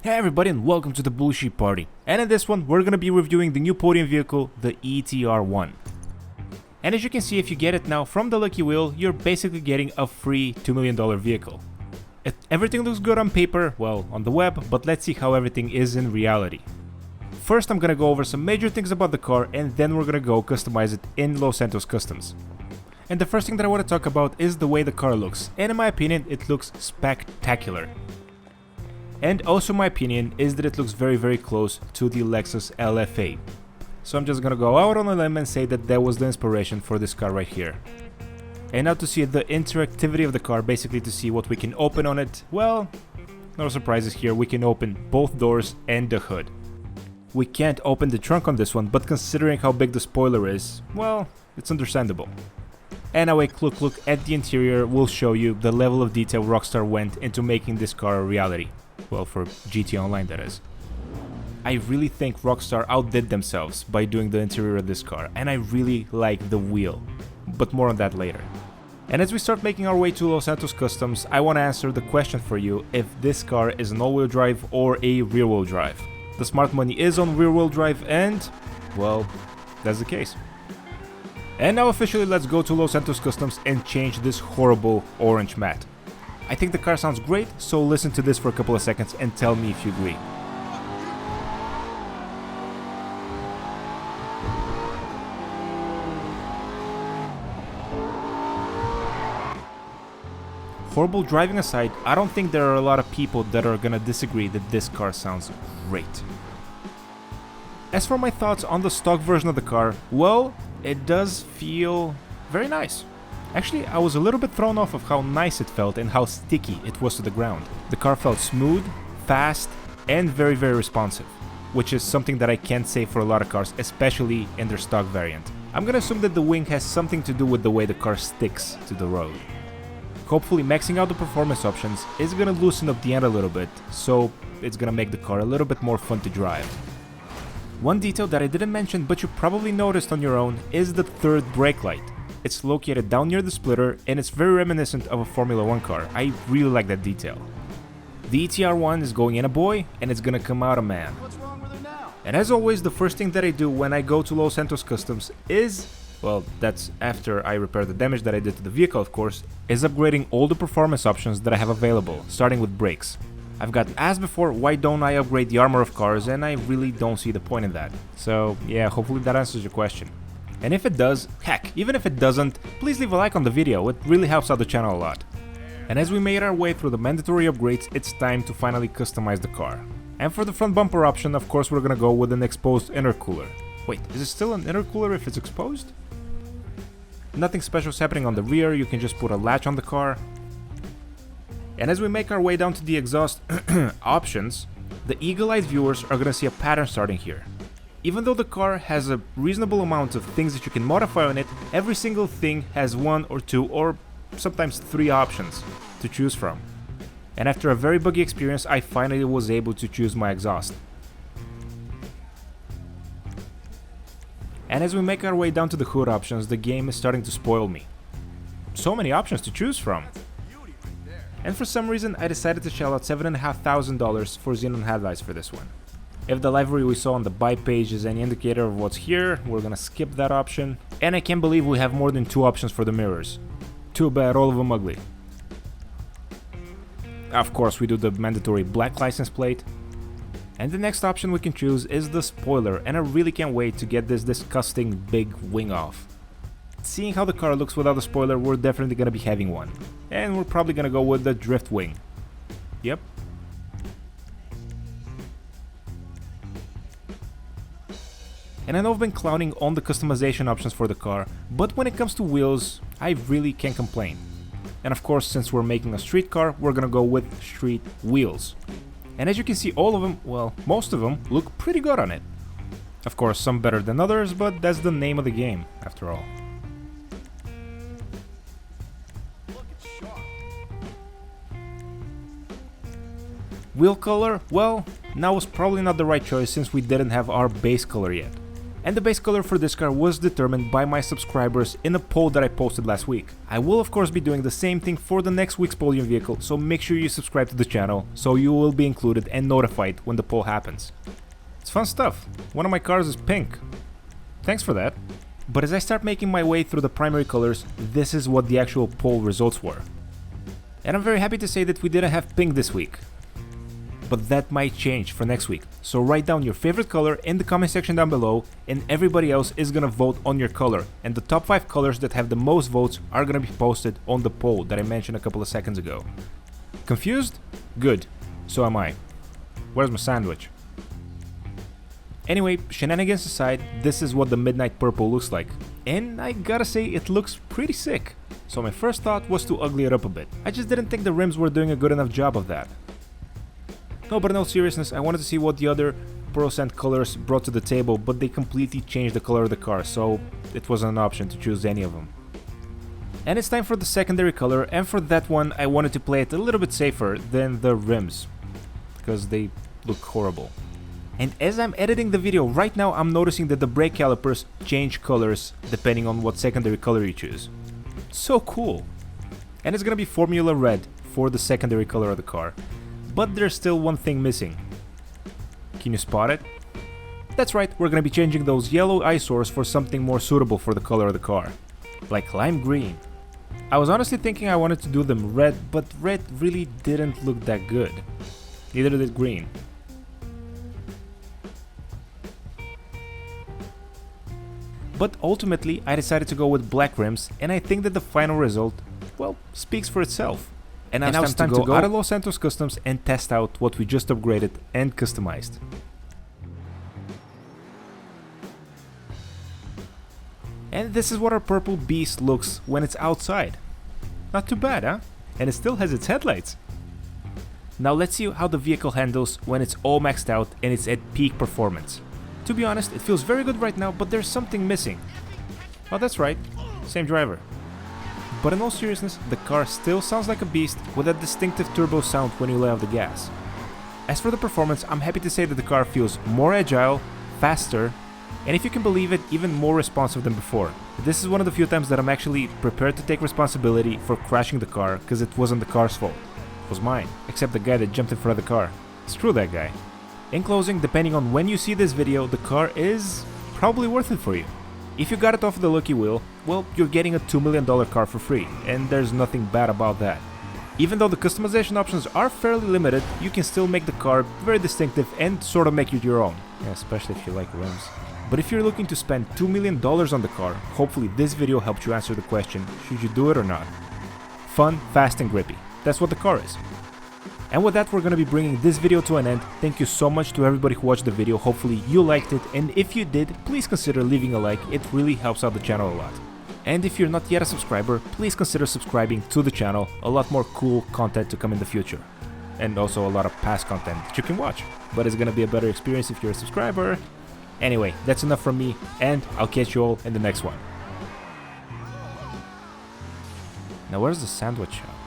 Hey everybody and welcome to the Bullshit Party, and in this one we're gonna be reviewing the new Podium vehicle, the ETR1. And as you can see, if you get it now from the Lucky Wheel, you're basically getting a free $2 million vehicle. Everything looks good on paper, well, on the web, but let's see how everything is in reality. First I'm gonna go over some major things about the car, and then we're gonna go customize it in Los Santos Customs. And the first thing that I want to talk about is the way the car looks, and in my opinion it looks spectacular. And also my opinion is that it looks very close to the Lexus LFA. So I'm just gonna go out on a limb and say that was the inspiration for this car right here. And now to see the interactivity of the car, basically to see what we can open on it, well, no surprises here, we can open both doors and the hood. We can't open the trunk on this one, but considering how big the spoiler is, well, it's understandable. And now a quick look at the interior will show you the level of detail Rockstar went into making this car a reality. Well, for GT Online that is. I really think Rockstar outdid themselves by doing the interior of this car, and I really like the wheel, but more on that later. And as we start making our way to Los Santos Customs, I want to answer the question for you if this car is an all-wheel drive or a rear-wheel drive. The smart money is on rear-wheel drive and, well, that's the case. And now officially let's go to Los Santos Customs and change this horrible orange matte. I think the car sounds great, so listen to this for a couple of seconds and tell me if you agree. Horrible driving aside, I don't think there are a lot of people that are gonna disagree that this car sounds great. As for my thoughts on the stock version of the car, well, it does feel very nice. Actually, I was a little bit thrown off of how nice it felt and how sticky it was to the ground. The car felt smooth, fast, and very responsive, which is something that I can't say for a lot of cars, especially in their stock variant. I'm gonna assume that the wing has something to do with the way the car sticks to the road. Hopefully maxing out the performance options is gonna loosen up the end a little bit, so it's gonna make the car a little bit more fun to drive. One detail that I didn't mention but you probably noticed on your own is the third brake light. It's located down near the splitter and it's very reminiscent of a Formula 1 car. I really like that detail. The ETR1 is going in a boy and it's gonna come out a man. What's wrong with her now? And as always, the first thing that I do when I go to Los Santos Customs is, well, that's after I repair the damage that I did to the vehicle of course, is upgrading all the performance options that I have available, starting with brakes. I've gotten asked before why don't I upgrade the armor of cars, and I really don't see the point in that. So yeah, hopefully that answers your question. And if it does, heck, even if it doesn't, please leave a like on the video, it really helps out the channel a lot. And as we made our way through the mandatory upgrades, it's time to finally customize the car. And for the front bumper option, of course we're gonna go with an exposed intercooler. Wait, is it still an intercooler if it's exposed? Nothing special is happening on the rear, you can just put a latch on the car. And as we make our way down to the exhaust options, the eagle-eyed viewers are gonna see a pattern starting here. Even though the car has a reasonable amount of things that you can modify on it, every single thing has one or two or sometimes three options to choose from. And after a very buggy experience, I finally was able to choose my exhaust. And as we make our way down to the hood options, the game is starting to spoil me. So many options to choose from. And for some reason, I decided to shell out $7,500 for Xenon Headlights for this one. If the livery we saw on the buy page is any indicator of what's here, we're gonna skip that option. And I can't believe we have more than two options for the mirrors. Too bad, all of them ugly. Of course, we do the mandatory black license plate. And the next option we can choose is the spoiler, and I really can't wait to get this disgusting big wing off. Seeing how the car looks without the spoiler, we're definitely gonna be having one. And we're probably gonna go with the drift wing. Yep. And I know I've been clowning on the customization options for the car, but when it comes to wheels, I really can't complain. And of course, since we're making a street car, we're gonna go with street wheels. And as you can see, all of them, well, most of them, look pretty good on it. Of course, some better than others, but that's the name of the game, after all. Wheel color, well, now was probably not the right choice since we didn't have our base color yet. And the base color for this car was determined by my subscribers in a poll that I posted last week. I will of course be doing the same thing for the next week's Podium vehicle, so make sure you subscribe to the channel so you will be included and notified when the poll happens. It's fun stuff. One of my cars is pink. Thanks for that. But as I start making my way through the primary colors, this is what the actual poll results were. And I'm very happy to say that we didn't have pink this week. But that might change for next week. So write down your favorite color in the comment section down below, and everybody else is gonna vote on your color. And the top 5 colors that have the most votes are gonna be posted on the poll that I mentioned a couple of seconds ago. Confused? Good. So am I. Where's my sandwich? Anyway, shenanigans aside, this is what the midnight purple looks like. And I gotta say, it looks pretty sick. So my first thought was to ugly it up a bit. I just didn't think the rims were doing a good enough job of that. No, but in all seriousness, I wanted to see what the other Percent colors brought to the table, but they completely changed the color of the car, so it wasn't an option to choose any of them. And it's time for the secondary color, and for that one I wanted to play it a little bit safer than the rims, because they look horrible. And as I'm editing the video right now, I'm noticing that the brake calipers change colors depending on what secondary color you choose. So cool! And it's gonna be Formula Red for the secondary color of the car. But there's still one thing missing. Can you spot it? That's right, we're gonna be changing those yellow eyesores for something more suitable for the color of the car. Like lime green. I was honestly thinking I wanted to do them red, but red really didn't look that good. Neither did green. But ultimately, I decided to go with black rims, and I think that the final result, well, speaks for itself. And now it's time to go out of Los Santos Customs and test out what we just upgraded and customized. And this is what our purple beast looks when it's outside. Not too bad, huh? And it still has its headlights. Now let's see how the vehicle handles when it's all maxed out and it's at peak performance. To be honest, it feels very good right now, but there's something missing. Oh, that's right, same driver. But in all seriousness, the car still sounds like a beast with a distinctive turbo sound when you let off the gas. As for the performance, I'm happy to say that the car feels more agile, faster, and if you can believe it, even more responsive than before. This is one of the few times that I'm actually prepared to take responsibility for crashing the car, because it wasn't the car's fault. It was mine, except the guy that jumped in front of the car. Screw that guy. In closing, depending on when you see this video, the car is probably worth it for you. If you got it off the lucky wheel, well, you're getting a $2 million car for free, and there's nothing bad about that. Even though the customization options are fairly limited, you can still make the car very distinctive and sort of make it your own, yeah, especially if you like rims. But if you're looking to spend $2 million on the car, hopefully this video helped you answer the question, should you do it or not? Fun, fast and grippy. That's what the car is. And with that, we're going to be bringing this video to an end. Thank you so much to everybody who watched the video. Hopefully you liked it, and if you did, please consider leaving a like. It really helps out the channel a lot. And if you're not yet a subscriber, please consider subscribing to the channel. A lot more cool content to come in the future. And also a lot of past content that you can watch. But it's going to be a better experience if you're a subscriber. Anyway, that's enough from me, and I'll catch you all in the next one. Now where's the sandwich shop?